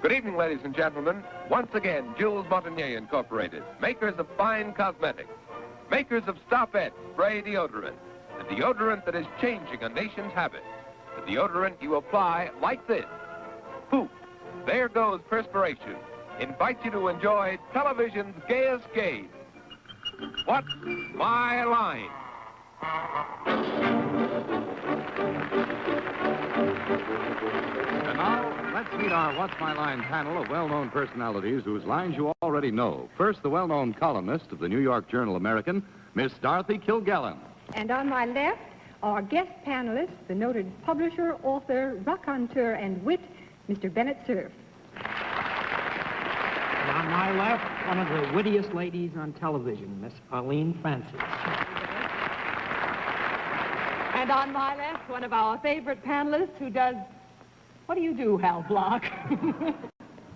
Good evening, ladies and gentlemen. Once again, Jules Montagnier Incorporated, makers of fine cosmetics, makers of Stop-Et spray deodorant, the deodorant that is changing a nation's habit, the deodorant you apply like this. Poof, there goes perspiration. Invite you to enjoy television's gayest game. What's My Line? And now, let's meet our What's My Line panel of well-known personalities whose lines you already know. First, the well-known columnist of the New York Journal-American, Miss Dorothy Kilgallen. And on my left, our guest panelist, the noted publisher, author, raconteur, and wit, Mr. Bennett Cerf. And on my left, one of the wittiest ladies on television, Miss Arlene Francis. And on my left, one of our favorite panelists who does... What do you do, Hal Block?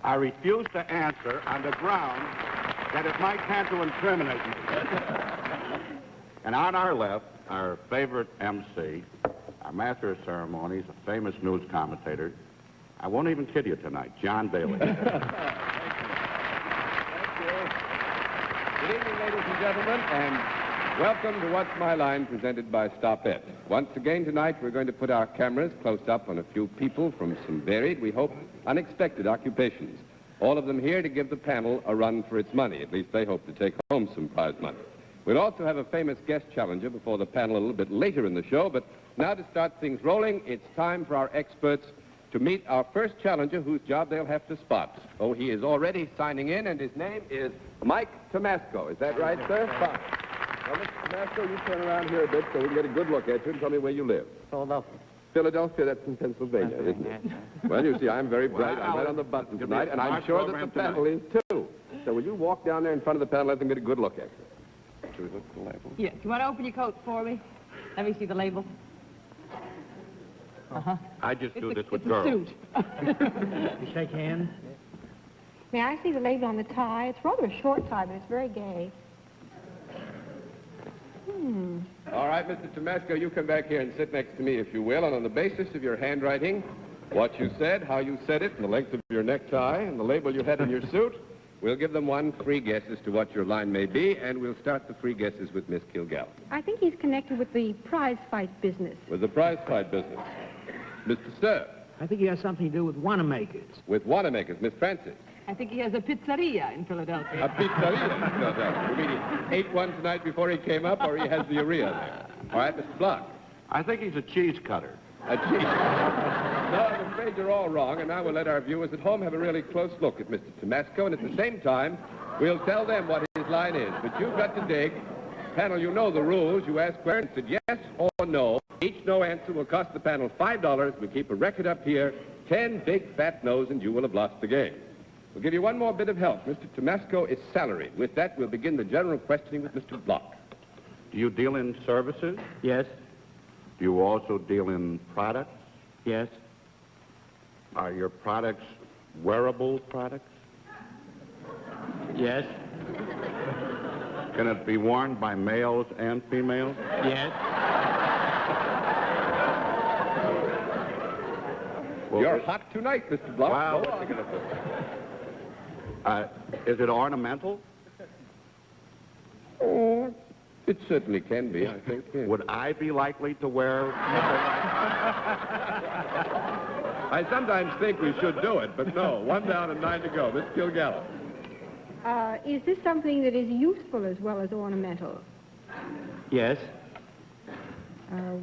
I refuse to answer on the ground that it might tend to incriminate me. And on our left, our favorite MC, our master of ceremonies, a famous news commentator. I won't even kid you tonight, John Bailey. Thank you. Good evening, ladies and gentlemen, and welcome to What's My Line, presented by Stop-Et. Once again tonight, we're going to put our cameras close up on a few people from some varied, we hope, unexpected occupations. All of them here to give the panel a run for its money. At least they hope to take home some prize money. We'll also have a famous guest challenger before the panel a little bit later in the show, but now to start things rolling, it's time for our experts to meet our first challenger, whose job they'll have to spot. Oh, he is already signing in, and his name is Mike Tomasco. Is that right, sir? Fine. Well, Mr. Tomasco, you turn around here a bit so we can get a good look at you and tell me where you live. Philadelphia. Philadelphia, that's in Pennsylvania, isn't it? Well, you see, I'm very bright. I'm right on the button tonight, and I'm sure that the panel is, too. So will you walk down there in front of the panel, let them get a good look at you? Should we look at the label? Yes. You want to open your coat for me? Let me see the label. Uh-huh. I just do this with it's girls. a suit. You shake hands. May I see the label on the tie? It's rather a short tie, but it's very gay. All right, Mr. Tomasco, you come back here and sit next to me, if you will, and on the basis of your handwriting, what you said, how you said it, and the length of your necktie, and the label you had in your suit, we'll give them one free guess as to what your line may be, and we'll start the free guesses with Miss Kilgallen. I think he's connected with the prize fight business. With the prize fight business. Mr. Cerf. I think he has something to do with Wanamaker's. With Wanamaker's, Miss Francis. I think he has a pizzeria in Philadelphia. A pizzeria in Philadelphia. You mean he ate one tonight before he came up, or he has the urea there? All right, Mr. Block. I think he's a cheese cutter. A cheese. No, I'm afraid you're all wrong, and now we'll let our viewers at home have a really close look at Mr. Tomasco, and at the same time, we'll tell them what his line is. But you've got to dig. Panel, you know the rules. You ask where and said yes or no. Each no answer will cost the panel $5. We'll keep a record up here, 10 big fat no's, and you will have lost the game. We'll give you one more bit of help. Mr. Tomasco is salaried. With that, we'll begin the general questioning with Mr. Block. Do you deal in services? Yes. Do you also deal in products? Yes. Are your products wearable products? Yes. Can it be worn by males and females? Yes. Well, You're hot tonight, Mr. Block. Wow. Oh, what are you going to do? Is it ornamental? Oh, it certainly can be, I think. Yes. Would I be likely to wear? I sometimes think we should do it, but no. 1 down and 9 to go. Miss Kilgallen. Is this something that is useful as well as ornamental? Yes.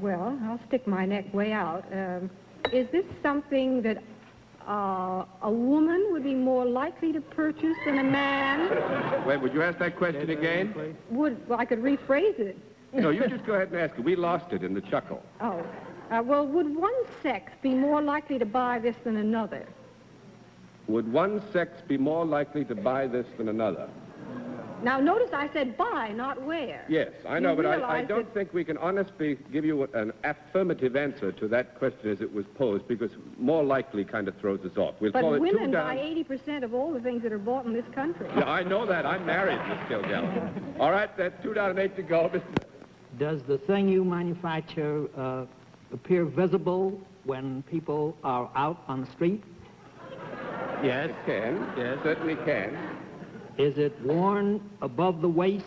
Well, I'll stick my neck way out. Is this something that a woman would be more likely to purchase than a man? Wait, would you ask that question again? Well, I could rephrase it. No, you just go ahead and ask it. We lost it in the chuckle. Oh. Well, would one sex be more likely to buy this than another? Would one sex be more likely to buy this than another? Now, notice I said buy, not wear. Yes, I know, You but I realize don't that- think we can honestly give you an affirmative answer to that question as it was posed, because more likely kind of throws us off. We'll But call it 2 women down. buy 80% of all the things that are bought in this country. Yeah, I know that. I'm married, Miss Kilgallen. All right, that's 2 down and 8 to go. Mr. Does the thing you manufacture appear visible when people are out on the street? Yes. It can. Yes. Certainly can. Is it worn above the waist?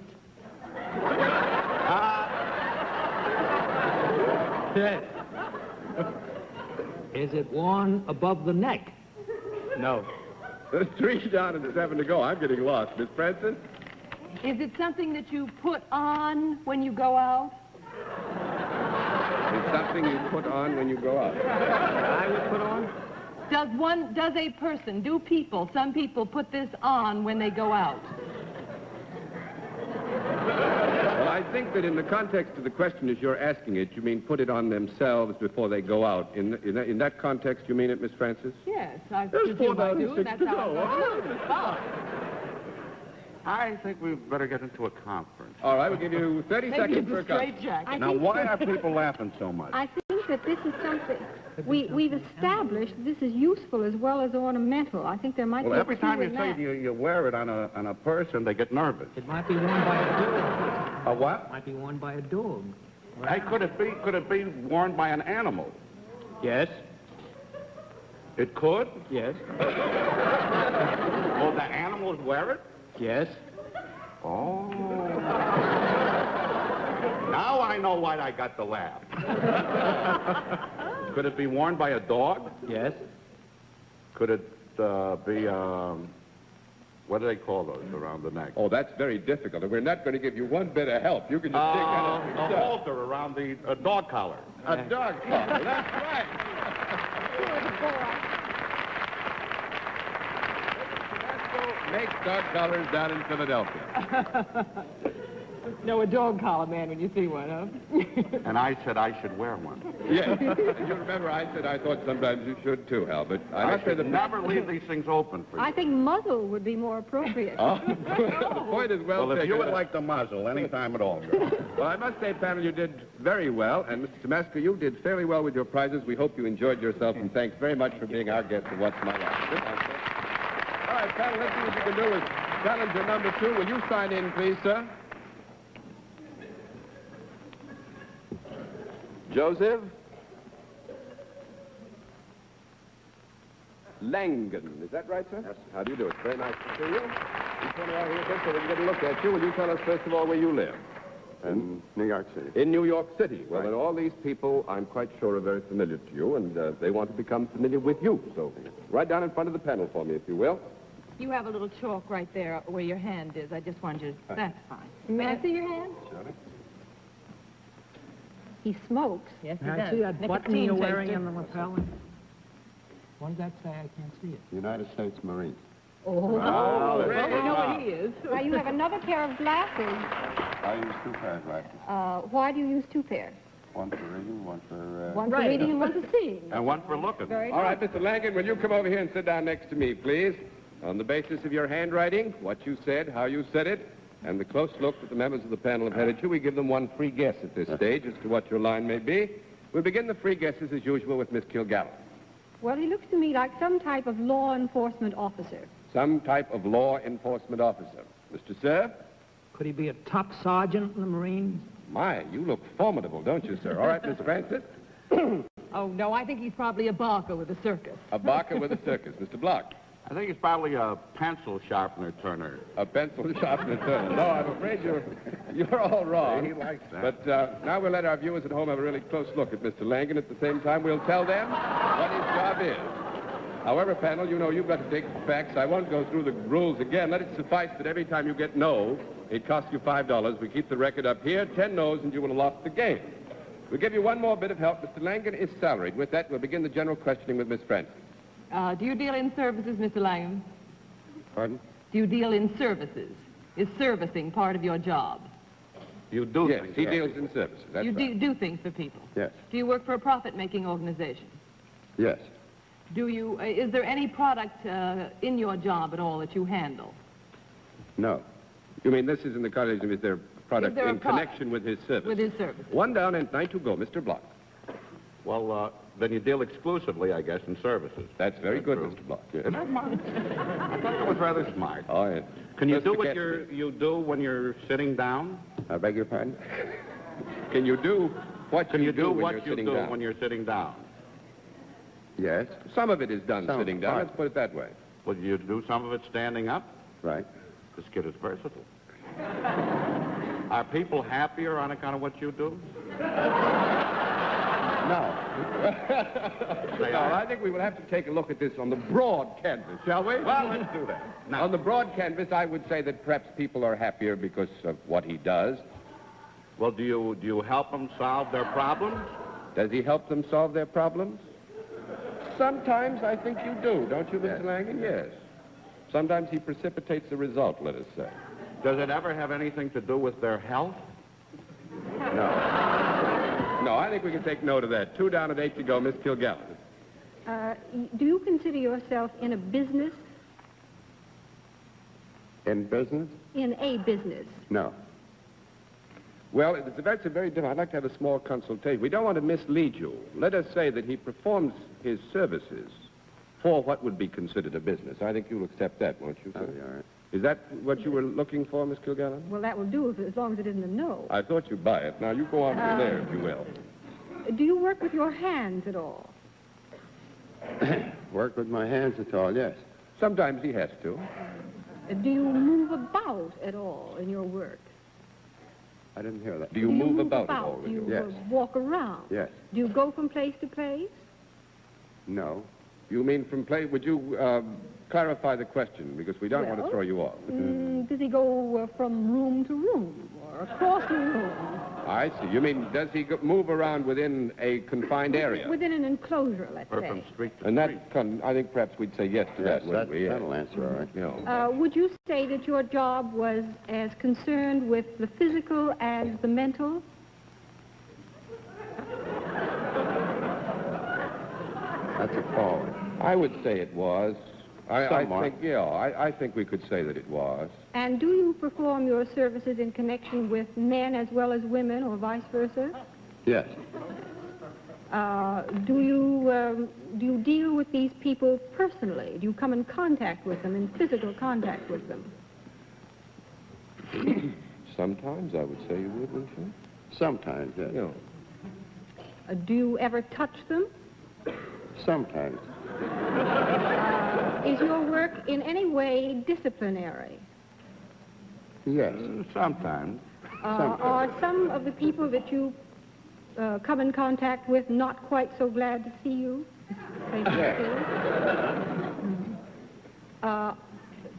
Yes. Is it worn above the neck? No. There's 3 down and 7 to go. I'm getting lost. Miss Francis? Is it something that you put on when you go out? It's something you put on when you go out. I would put on? Some people put this on when they go out? Well, I think that in the context of the question as you're asking it, you mean put it on themselves before they go out. In that context, you mean it, Miss Francis? Yes, I There's presume I 4,006 do. That's to how go. I'm going to follow. I think we better get into a conference. All right, we'll give you 30 Maybe seconds it's for a a cut. straight jacket. Now, why are people laughing so much? I think that this is something we've established. This is useful as well as ornamental. I think there might Well, be a every time cue you in say that. you wear it on a person, they get nervous. It might be worn by a dog. A what? It might be worn by a dog. Hey, could it be worn by an animal? Yes. It could? Yes. Will the animals wear it? Yes. Oh. Now I know why I got the laugh. Could it be worn by a dog? Yes. Could it be, what do they call those around the neck? Oh, that's very difficult. And we're not going to give you one bit of help. You can just dig out of A yourself. halter around the dog collar. A dog collar. That's right. Makes dog collars down in Philadelphia. No, a dog collar man when you see one, huh? And I said I should wear one. Yes. You remember I said I thought sometimes you should too, Hal, but I I must say should the never leave these things open for you. I think muzzle would be more appropriate. Oh, the point is well Well, if taken. you would like the muzzle, any time at all, girl. Well, I must say, panel, you did very well, and Mr. Tomasco, you did fairly well with your prizes. We hope you enjoyed yourself, and thanks very much for being our guest at What's My Life. Good night, sir. All right, panel, let's see what you can do with challenger number 2. Will you sign in, please, sir? Joseph Langen. Is that right, sir? Yes. How do you do? It's very nice to see you. You turn around here a bit so we can get a look at you. Will you tell us, first of all, where you live? In New York City. In New York City. Well, Right. then all these people, I'm quite sure, are very familiar to you, and they want to become familiar with you. So right down in front of the panel for me, if you will. You have a little chalk right there where your hand is. I just wanted you to... That's fine. May I see your hand? He smokes. Yes, he Can I does. see that button Nicotine you're wearing taster. on the lapel? What does that say? I can't see it. United States Marine. Oh, well, we know what he is. Now, you have another pair of glasses. I use 2 pairs of glasses. Why do you use 2 pairs? One for reading, one for... One for reading and one for seeing. And one for looking. Very All good. right, Mr. Langen, will you come over here and sit down next to me, please? On the basis of your handwriting, what you said, how you said it, and the close look that the members of the panel have had at you, we give them one free guess at this stage as to what your line may be. We'll begin the free guesses, as usual, with Miss Kilgallen. Well, he looks to me like some type of law enforcement officer. Some type of law enforcement officer. Mr. Sir? Could he be a top sergeant in the Marines? My, you look formidable, don't you, sir? All right, Miss Francis? Oh, no, I think he's probably a barker with a circus. A barker with a circus. Mr. Block? I think it's probably a pencil sharpener turner. A pencil sharpener turner. No, I'm afraid you're all wrong. He likes that. But now we'll let our viewers at home have a really close look at Mr. Langen. At the same time, we'll tell them what his job is. However, panel, you know you've got to take the facts. I won't go through the rules again. Let it suffice that every time you get no, it costs you $5. We keep the record up here. 10 no's, and you will have lost the game. We'll give you one more bit of help. Mr. Langen is salaried. With that, we'll begin the general questioning with Miss Francis. Do you deal in services, Mr. Langham? Pardon? Do you deal in services? Is servicing part of your job? You do Yes, things, he yes. deals in services. That's you right. do things for people? Yes. Do you work for a profit-making organization? Yes. Do you, is there any product in your job at all that you handle? No. You mean this is in the context of is there a product Is there a in product connection with his service? With his services? One down and 9 to go. Mr. Block. Well, then you deal exclusively, I guess, in services. That's very good, true. Mr. Block. I thought that was rather smart. Oh, yeah. Can you Just do to what get you do when you're sitting down? I beg your pardon? Can you do what Can you do when what you're you sitting do down? when you're sitting down? Yes. Some of it is done Some sitting down. part. Let's put it that way. Well, you do some of it standing up? Right. This kid is versatile. Are people happier on account of what you do? No. No, I think we will have to take a look at this on the broad canvas, shall we? Well, let's do that. Now, On the broad canvas, I would say that perhaps people are happier because of what he does. well, do you help them solve their problems? Does he help them solve their problems? Sometimes I think you do, don't you, Mr. Yes. Langen? Yes. Sometimes he precipitates the result, let us say. Does it ever have anything to do with their health? No, I think we can take note of that. 2 down and 8 to go, Miss Kilgallen. Do you consider yourself in a business? In business? In a business? No. Well, that's a very different. I'd like to have a small consultation. We don't want to mislead you. Let us say that he performs his services for what would be considered a business. I think you'll accept that, won't you, That'll sir? be all right. Is that what you were looking for, Miss Kilgallen? Well, that will do as long as it isn't a no. I thought you'd buy it. Now, you go on from there, if you will. Do you work with your hands at all? Work with my hands at all, yes. Sometimes he has to. Do you move about at all in your work? I didn't hear that. Do you move about at all? Do you Yes. walk around? Yes. Do you go from place to place? No. You mean from play? Would you clarify the question? Because we don't want to Well, throw you off. Does he go from room to room or across the room? I see. You mean, does he move around within a confined area? Within an enclosure, let's Or say. from street to And street? that, I think perhaps we'd say yes to Yes, that, wouldn't we? Yes. that'll answer all right. You know. Would you say that your job was as concerned with the physical as the mental? That's a calling. I would say it was. I Somewhat. think, yeah, I think we could say that it was. And do you perform your services in connection with men as well as women, or vice versa? Yes. Do you deal with these people personally? Do you come in contact with them, in physical contact with them? Sometimes I would say you would, wouldn't you? Sometimes, yes. You know. Do you ever touch them? Sometimes. Is your work in any way disciplinary? Yes. Sometimes. Are some of the people that you come in contact with not quite so glad to see you? Face to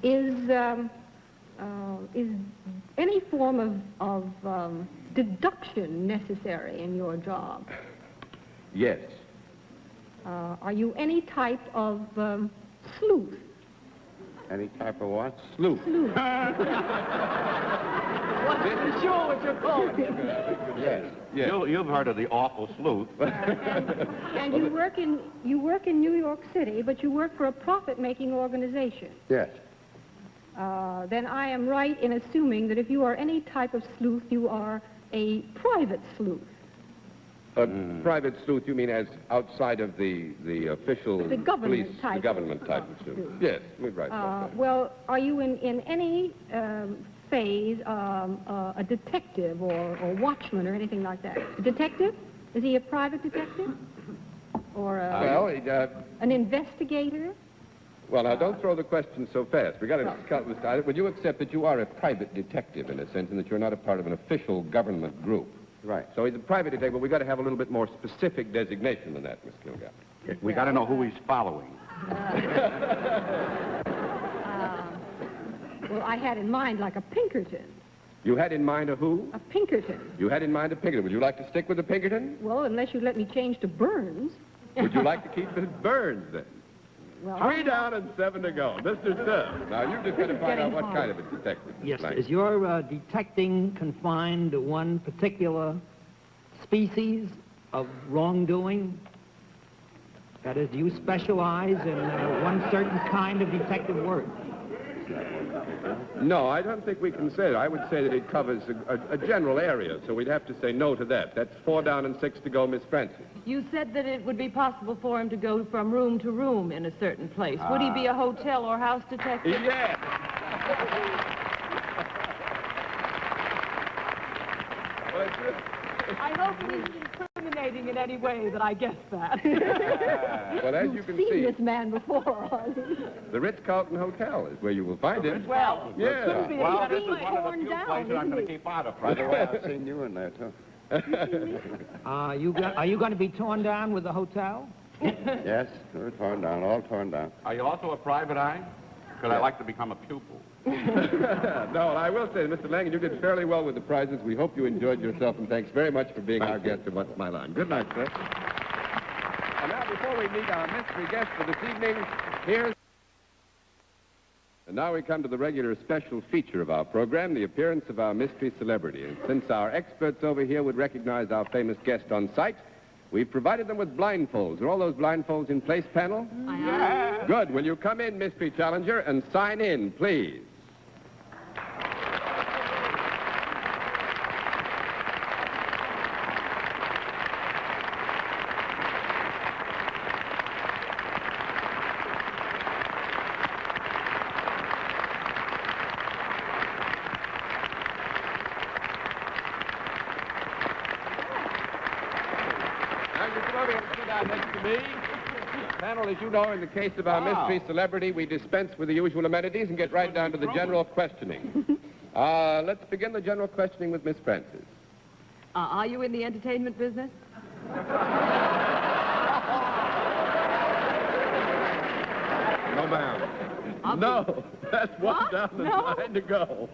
face? Is any form of deduction necessary in your job? Yes. Are you any type of sleuth? Any type of what? Sleuth. Wasn't sure what you're calling it. Yes. Yes. You've heard of the awful sleuth. And you work in New York City, but you work for a profit-making organization. Yes. Then I am right in assuming that if you are any type of sleuth, you are a private sleuth. A private sleuth, you mean as outside of the official The government police, type the government of- type of of sleuth? sleuth. Yes, we're right about that. Well, are you in any phase a detective or watchman or anything like that? A detective? Is he a private detective? Or Well, an investigator? well, now, don't throw the question so fast. We got to discuss this. Would you accept that you are a private detective in a sense, and that you're not a part of an official government group? Right. So he's a private detective, but we got to have a little bit more specific designation than that, Miss Kilgallen. We got to know who he's following. Well, I had in mind like a Pinkerton. You had in mind a who? A Pinkerton. You had in mind a Pinkerton. Would you like to stick with the Pinkerton? Well, unless you let me change to Burns. Would you like to keep it Burns, then? Well, 3 down and 7 to go. Mr. Stubbs. Now, you just got to find out what kind of a detective. Yes. Like. Is your detecting confined to one particular species of wrongdoing? That is, do you specialize in one certain kind of detective work? No, I don't think we can say that. I would say that it covers a general area, so we'd have to say no to that. That's 4 down and 6 to go, Miss Francis. You said that it would be possible for him to go from room to room in a certain place. Would he be a hotel or house detective? Yes. I hope it isn't incriminating anything in any way that I guessed that. Well, as you You've can seen see, this man before, Arlie. the Ritz-Carlton Hotel is where you will find him. Well, Yes. Well, this is being one of the torn few down, places I'm isn't going it? to keep out of. By the way, I've seen you in there, too. Are you going to be torn down with the hotel? Yes, we're torn down, all torn down. Are you also a private eye? Because I'd like to become a pupil. No, I will say, Mr. Langen, you did fairly well with the prizes. We hope you enjoyed yourself, and thanks very much for being our guest of What's My Line. Good night, sir. And now, before we meet our mystery guest for this evening, here's... And now we come to the regular special feature of our program, the appearance of our mystery celebrity. And since our experts over here would recognize our famous guest on sight, we've provided them with blindfolds. Are all those blindfolds in place, panel? Good. Will you come in, mystery challenger, and sign in, please? Now, you come over here and sit down next to me. Panel, as you know, in the case of our mystery celebrity, we dispense with the usual amenities and get right down to the general questioning. Let's begin the general questioning with Miss Francis. Are you in the entertainment business? No, ma'am. No, that's one down the line to go.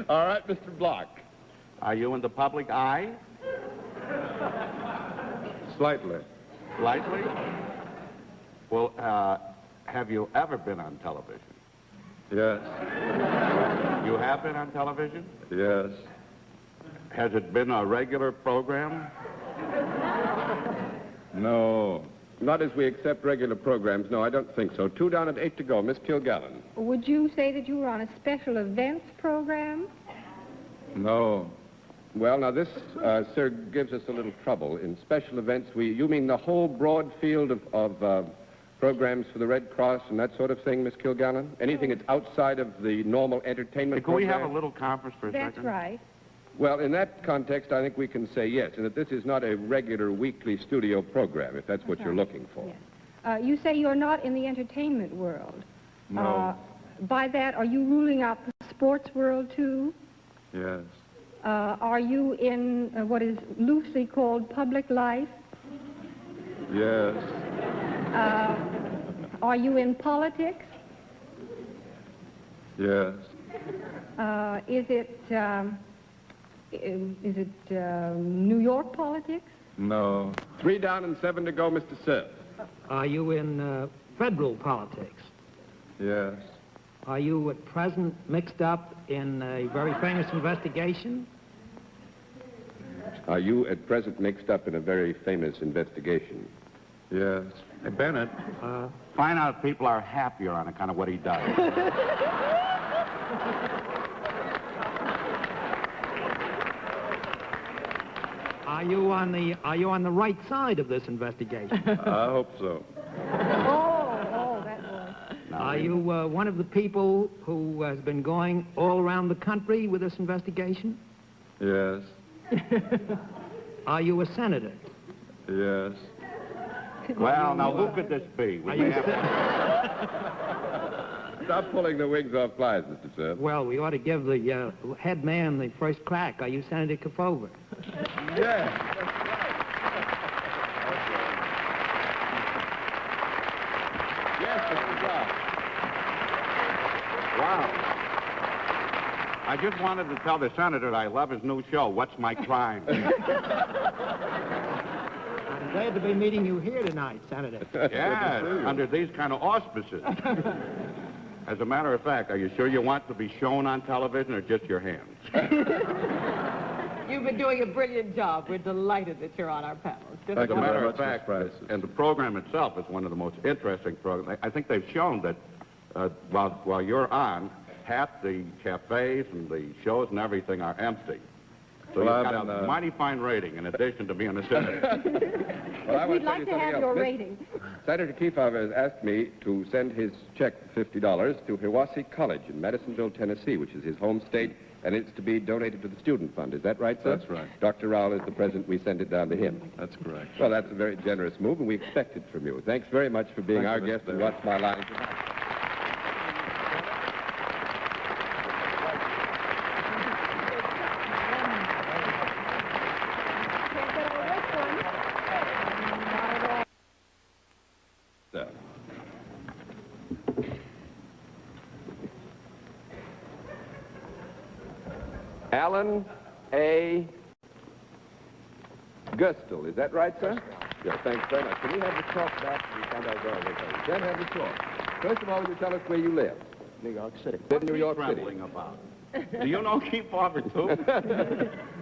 All right, Mr. Block. Are you in the public eye? Slightly. Slightly? Well, have you ever been on television? Yes. You have been on television? Yes. Has it been a regular program? No. Not as we accept regular programs. No, I don't think so. 2 down and 8 to go. Miss Kilgallen. Would you say that you were on a special events program? No. Well, now this, sir, gives us a little trouble. In special events, you mean the whole broad field of programs for the Red Cross and that sort of thing, Miss Kilgallen? Anything that's outside of the normal entertainment Can we program? have a little conference for a That's second? right. Well, in that context, I think we can say yes, and that this is not a regular weekly studio program, if that's what you're looking for. Yes. You say you're not in the entertainment world. No. By that, are you ruling out the sports world, too? Yes. Are you in what is loosely called public life? Yes. Are you in politics? Yes. Is it New York politics? No. 3 down and 7 to go, Mr. Seth. Are you in federal politics? Yes. Are you at present mixed up in a very famous investigation? Are you at present mixed up in a very famous investigation? Yes. Hey, Bennett, find out if people are happier on account of what he does. Are you on the right side of this investigation? I hope so. Oh, that was. Are you one of the people who has been going all around the country with this investigation? Yes. Are you a senator? Yes. Well, now, who could this be? Are you Stop pulling the wings off flies, Mr. Seth. Well, we ought to give the head man the first crack. Are you Senator Kefauver? Yes. Yes, Mr. Block. Wow. I just wanted to tell the senator that I love his new show, What's My Crime? I'm glad to be meeting you here tonight, Senator. Yes, under these kind of auspices. As a matter of fact, are you sure you want to be shown on television or just your hands? You've been doing a brilliant job. We're delighted that you're on our panel. It's just As a you matter very of much, fact, Miss Francis. and the program itself is one of the most interesting programs. I think they've shown that while you're on, half the cafes and the shows and everything are empty. So Well, you've I've got been, a mighty fine rating in addition to being a senator. Well, I want We'd like tell to you have something your else. rating. Senator Kefauver has asked me to send his check for $50 to Hiwassee College in Madisonville, Tennessee, which is his home state, and it's to be donated to the student fund. Is that right, sir? That's right. Dr. Rowell is the president. We send it down to him. That's correct. Well, that's a very generous move, and we expect it from you. Thanks very much for being Thank our you, guest Mr. on Barry. What's My Line tonight. So. Alan A. Gustel, is that right, sir? Yeah, thanks very much. Can we have the chalk back? We found out where it is. Then have the chalk. First of all, will you tell us where you live? New York City. Live in New York City. Trembling about. Do you know Keith Barber, too?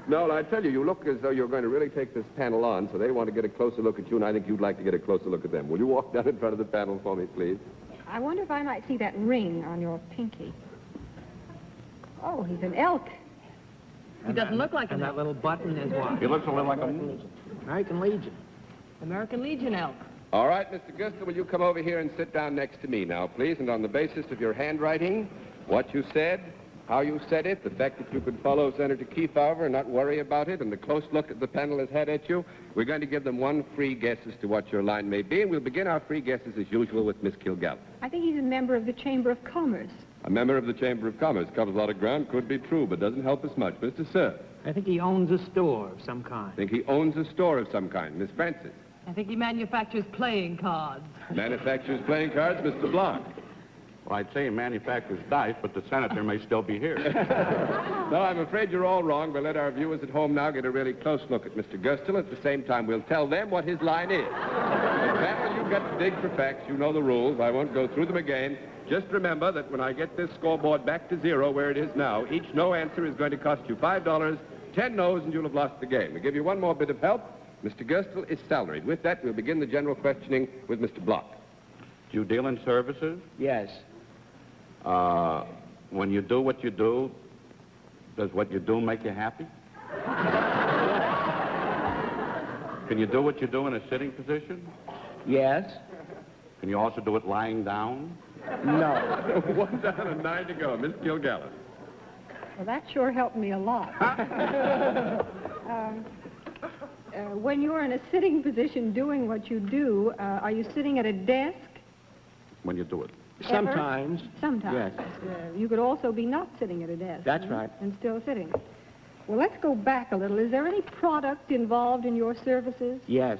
No, I tell you, you look as though you're going to really take this panel on, so they want to get a closer look at you, and I think you'd like to get a closer look at them. Will you walk down in front of the panel for me, please? I wonder if I might see that ring on your pinky. Oh, he's an elk. He doesn't look like And an that elk. little button is what? He looks a little like a moose. American Legion. American Legion elk. All right, Mr. Gustel, will you come over here and sit down next to me now, please? And on the basis of your handwriting, what you said, how you said it, the fact that you could follow Senator Kefauver and not worry about it, and the close look that the panel has had at you, we're going to give them one free guess as to what your line may be, and we'll begin our free guesses as usual with Miss Kilgallen. I think he's a member of the Chamber of Commerce. A member of the Chamber of Commerce. Covers a lot of ground, could be true, but doesn't help us much. Mr. Sir, I think he owns a store of some kind. I think he owns a store of some kind. Miss Francis. I think he manufactures playing cards. Manufactures playing cards. Mr. Blanc. Well, I'd say he manufactures dice, but the senator may still be here. No, I'm afraid you're all wrong. We'll let our viewers at home now get a really close look at Mr. Gustel. At the same time, we'll tell them what his line is. Panel, you've got to dig for facts. You know the rules. I won't go through them again. Just remember that when I get this scoreboard back to zero where it is now, each no answer is going to cost you $5, 10 no's, and you'll have lost the game. We'll give you one more bit of help. Mr. Gustel is salaried. With that, we'll begin the general questioning with Mr. Block. Do you deal in services? Yes. When you do what you do, does what you do make you happy? Can you do what you do in a sitting position? Yes. Can you also do it lying down? No. 1 down and 9 to go. Miss Kilgallen. Well, that sure helped me a lot. When you're in a sitting position doing what you do, are you sitting at a desk? When you do it. Sometimes. Sometimes. Yes. You could also be not sitting at a desk. That's right. And still sitting. Well, let's go back a little. Is there any product involved in your services? Yes.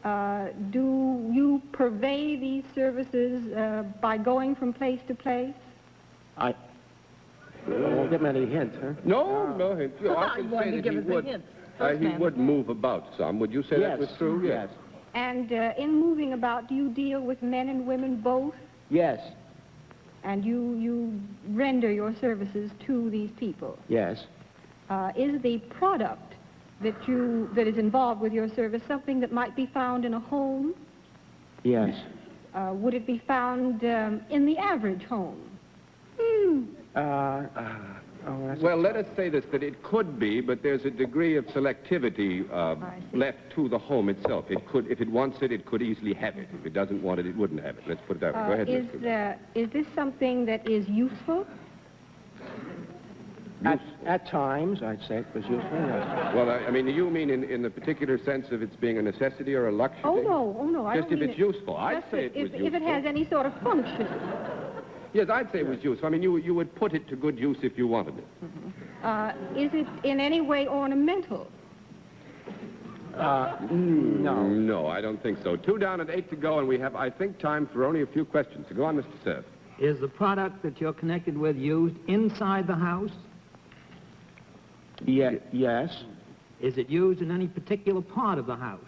Do you purvey these services by going from place to place? I won't give many hints, huh? No, no. I You can wanted say to that give he us a would. hint. He would move about some. Would you say that was true? Yes. And in moving about, do you deal with men and women both? Yes. And you render your services to these people? Yes. Is the product that is involved with your service something that might be found in a home? Yes. Would it be found in the average home? Well, let us say this, that it could be, but there's a degree of selectivity see. left to the home itself. It could, if it wants it, it could easily have it. If it doesn't want it, it wouldn't have it. Let's put it that way. Go ahead, Mr. Kilgallen. Is this something that is useful? At times, I'd say it was useful, yes. Well, I mean, you mean in the particular sense of it's being a necessity or a luxury? Oh, no, I Just don't if mean it's it- useful. I'd just say it was if it useful. has any sort of function. Yes, I'd say it was useful. I mean, you would put it to good use if you wanted it. Is it in any way ornamental? No. No, I don't think so. 2 down and 8 to go, and we have, I think, time for only a few questions. So go on, Mr. Cerf. Is the product that you're connected with used inside the house? Yes. Is it used in any particular part of the house?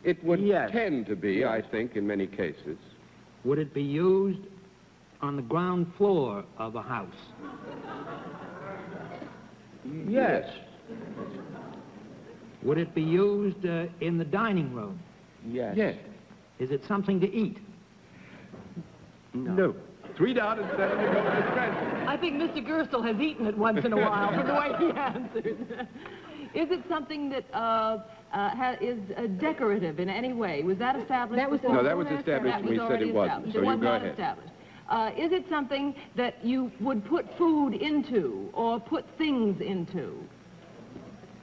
It would Yes. tend to be, I think, in many cases. Would it be used on the ground floor of a house? Yes. Would it be used in the dining room? Yes. Yes. Is it something to eat? No. 3 down and 7 to go, Miss Francis. I think Mr. Gerstle has eaten it once in a while from the way he answered. Is it something that is decorative in any way? Was that established? That was before? No, that was established That when we was said already it wasn't. established. So It you was go not ahead. established. Is it something that you would put food into or put things into?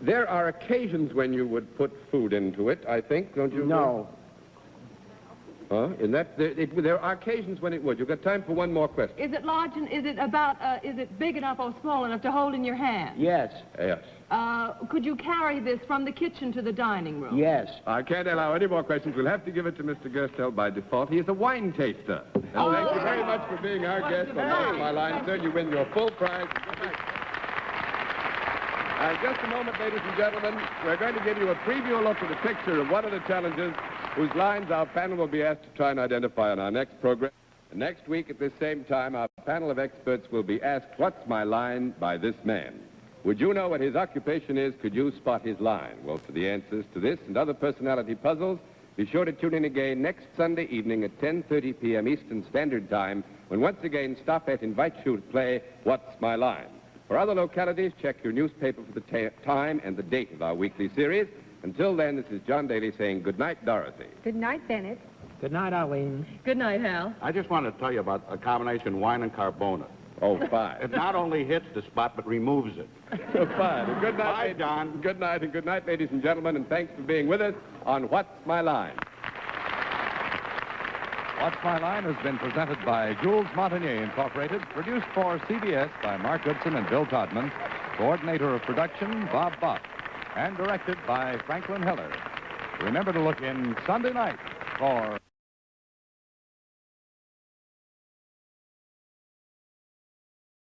There are occasions when you would put food into it, I think, don't you? No. Huh? In that, there are occasions when it would. You've got time for one more question. Is it large and is it big enough or small enough to hold in your hand? Yes. Yes. Could you carry this from the kitchen to the dining room? Yes. I can't allow any more questions. We'll have to give it to Mr. Gerstel by default. He is a wine taster. And thank you very much for being our guest on What's My Line, sir. You win your full prize. Good night. Just a moment, ladies and gentlemen. We're going to give you a preview look at the picture of one of the challenges whose lines our panel will be asked to try and identify on our next program. Next week at this same time, our panel of experts will be asked, "What's my line?" by this man. Would you know what his occupation is? Could you spot his line? Well, for the answers to this and other personality puzzles, be sure to tune in again next Sunday evening at 10:30 p.m. Eastern Standard Time, when once again Stoppet invites you to play What's My Line? For other localities, check your newspaper for the time and the date of our weekly series. Until then, this is John Daly saying good night, Dorothy. Good night, Bennett. Good night, Arlene. Good night, Hal. I just wanted to tell you about a combination wine and carbona. Oh, fine. It not only hits the spot, but removes it. Oh, fine. And good night, Bye, ladies. John. Good night, and good night, ladies and gentlemen, and thanks for being with us on What's My Line? What's My Line has been presented by Jules Montagnier Incorporated, produced for CBS by Mark Goodson and Bill Todman, coordinator of production, Bob Buck, and directed by Franklin Heller. Remember to look in Sunday night for